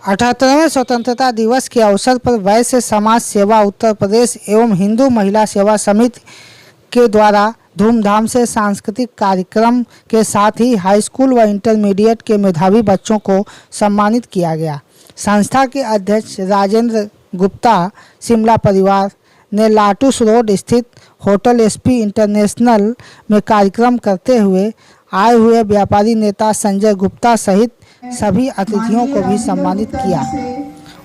78वें स्वतंत्रता दिवस के अवसर पर वैश्य समाज सेवा उत्तर प्रदेश एवं हिंदू महिला सेवा समिति के द्वारा धूमधाम से सांस्कृतिक कार्यक्रम के साथ ही हाई स्कूल व इंटरमीडिएट के मेधावी बच्चों को सम्मानित किया गया। संस्था के अध्यक्ष राजेंद्र गुप्ता शिमला परिवार ने लाटूस रोड स्थित होटल एसपी इंटरनेशनल में कार्यक्रम करते हुए आए हुए व्यापारी नेता संजय गुप्ता सहित सभी अतिथियों को भी सम्मानित किया।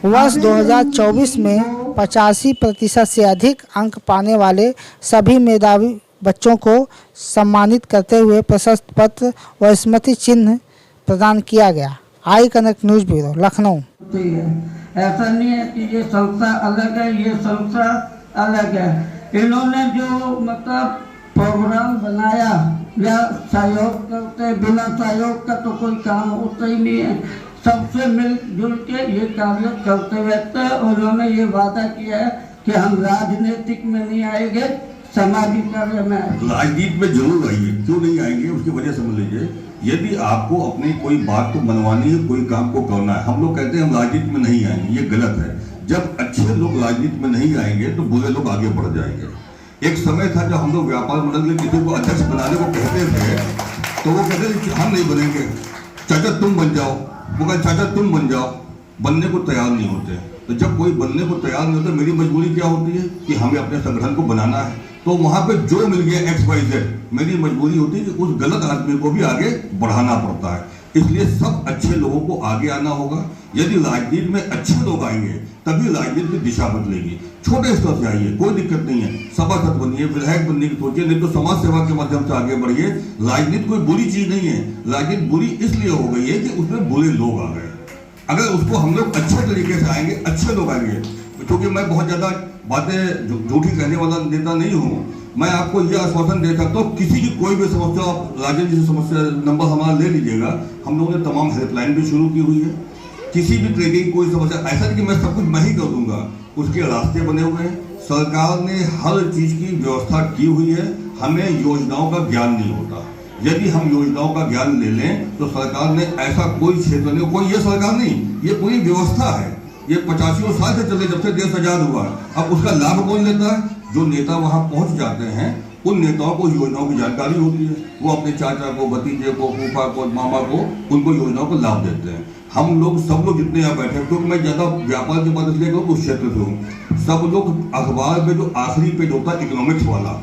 वर्ष 2024 में 85% से अधिक अंक पाने वाले सभी मेधावी बच्चों को सम्मानित करते हुए प्रशस्ति पत्र व स्मृति चिन्ह प्रदान किया गया। I connect news bureau Lucknow. ऐसा नहीं है कि ये संस्था अलग है, ये संस्था अलग है। इन्होंने जो मतलब प्रोग्राम बनाया या सहयोग करते, बिना सहयोग का तो कोई काम होता ही नहीं है। सबसे मिलजुल के ये कार्य करते रहते हैं। उन्होंने ये वादा किया है कि हम राजनीतिक में नहीं आएंगे, सामाजिक कार्य में आएंगे। राजनीति में जरूर आइए, क्यों नहीं आएंगे उसकी वजह समझ लीजिए। यदि आपको अपनी कोई बात को मनवानी है, कोई काम को करना है, हम लोग कहते हैं हम राजनीति में नहीं आएंगे, ये गलत है। जब अच्छे लोग राजनीति में नहीं आएंगे तो बुरे लोग आगे बढ़ जाएंगे। एक समय था जब हम लोग व्यापार मंडल में किसी को अध्यक्ष बनाने को कहते थे तो वो कहते थे हम नहीं बनेंगे, चाचा तुम बन जाओ। वो कहते चाचा तुम बन जाओ, बनने को तैयार नहीं होते। तो जब कोई बनने को तैयार नहीं होता, मेरी मजबूरी क्या होती है कि हमें अपने संगठन को बनाना है। तो वहां पे जो मिल गया XYZ, मेरी मजबूरी होती है कि उस गलत आदमी को भी आगे बढ़ाना पड़ता है। इसलिए सब अच्छे लोगों को आगे आना होगा। यदि राजनीति में अच्छे लोग आएंगे तभी राजनीति की दिशा बदलेगी। छोटे स्तर से आइए, कोई दिक्कत नहीं है, सभासद बनिए, विधायक बनने की सोचिए, नहीं तो समाज सेवा के माध्यम से आगे बढ़िए। राजनीति कोई बुरी चीज नहीं है। राजनीति बुरी इसलिए हो गई है कि उसमें बुरे लोग आ गए। अगर उसको हम लोग अच्छे तरीके से आएंगे, अच्छे लोग आएंगे, क्योंकि मैं बहुत ज्यादा बातें झूठी कहने वाला नेता नहीं हूँ। मैं आपको यह आश्वासन दे सकता हूँ, किसी की कोई भी समस्या, राजनीति से समस्या, नंबर हमारा ले लीजिएगा। हम लोगों ने तमाम हेल्पलाइन भी शुरू की हुई है। किसी भी तरीके की कोई समस्या, ऐसा नहीं कि मैं सब कुछ मैं ही कर दूंगा, उसके रास्ते बने हुए हैं। सरकार ने हर चीज की व्यवस्था की हुई है। हमें योजनाओं का ज्ञान नहीं होता। यदि हम योजनाओं का ज्ञान ले लें तो सरकार ने ऐसा कोई क्षेत्र नहीं, कोई ये सरकार नहीं, ये पूरी व्यवस्था है। ये 85 साल से चले, जब से देश आजाद हुआ। अब उसका लाभ कौन लेता है? जो नेता वहां पहुंच जाते हैं, उन नेताओं को योजनाओं की जानकारी होती है। वो अपने चाचा को, भतीजे को, फूफा को, मामा को, उनको योजनाओं को लाभ देते हैं। हम लोग सब लोग जितने यहाँ बैठे, क्योंकि मैं ज्यादा व्यापार की बात इसलिए करूँ उस क्षेत्र से हूँ, सब लोग अखबार में जो आखिरी पेज होता है इकोनॉमिक्स वाला,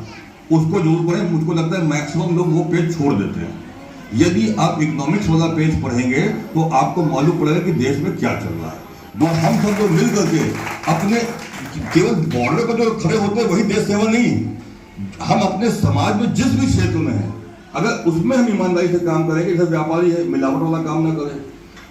उसको जरूर पढ़े। मुझको लगता है मैक्सिमम लोग वो पेज छोड़ देते हैं। यदि आप इकोनॉमिक्स वाला पेज पढ़ेंगे तो आपको मालूम पड़ेगा कि देश में क्या चल रहा है। वो हम सब लोग मिल करके अपने केवल बॉर्डर पर जो खड़े होते हैं वही देश सेवा नहीं, हम अपने समाज में जिस भी क्षेत्र में है, अगर उसमें हम ईमानदारी से काम करेंगे, जैसे व्यापारी है मिलावट वाला काम ना करें,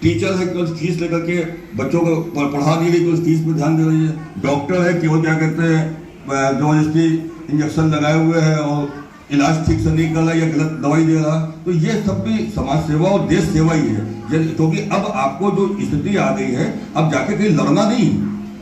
टीचर है केवल फीस लेकर के बच्चों को पढ़ा नहीं रही, केवल फीस पर ध्यान दे रही है, डॉक्टर है केवल क्या कहते हैं जबरदस्ती इंजेक्शन लगाए हुए है और इलाज ठीक से नहीं कर रहा या गलत दवाई दे रहा, तो ये सब भी समाज सेवा और देश सेवा ही है। क्योंकि अब आपको जो स्थिति आ गई है, अब जाके कहीं लड़ना नहीं,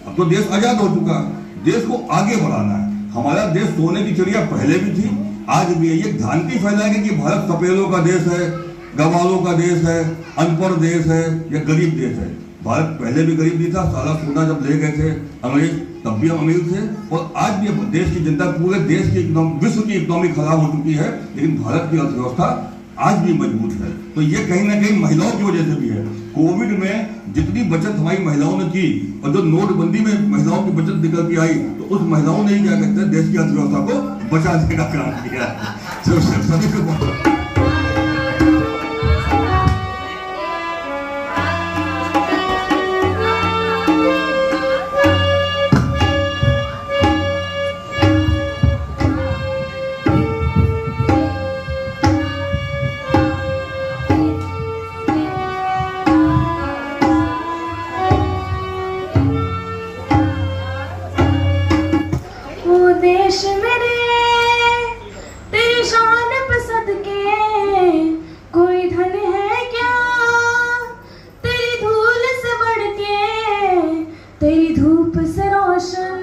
अब तो देश आजाद हो चुका है, देश को आगे बढ़ाना है। हमारा देश सोने की चिड़िया पहले भी थी, आज भी है। ये भ्रांति फैलाएंगे कि भारत सफेदों का देश है, गंवारों का देश है, अनपढ़ देश है या गरीब देश है। भारत पहले भी गरीब नहीं था। सारा सोना जब ले गए थे अंग्रेज, तब भी हम अमीर थे। और आज भी देश की जनता, पूरे देश की विश्व की इकोनॉमी खराब हो चुकी है, लेकिन भारत की अर्थव्यवस्था आज भी मजबूत है। तो ये कहीं ना कहीं महिलाओं की वजह से भी है। कोविड में जितनी बचत हमारी महिलाओं ने की और जो नोटबंदी में महिलाओं की बचत निकल के आई, तो उस महिलाओं ने ही क्या कहते हैं देश की अर्थव्यवस्था को बचाने का काम किया। सभी को देश मेरे तेरी शान पसंद के कोई धन है क्या, तेरी धूल से बढ़ के, तेरी धूप से रोशन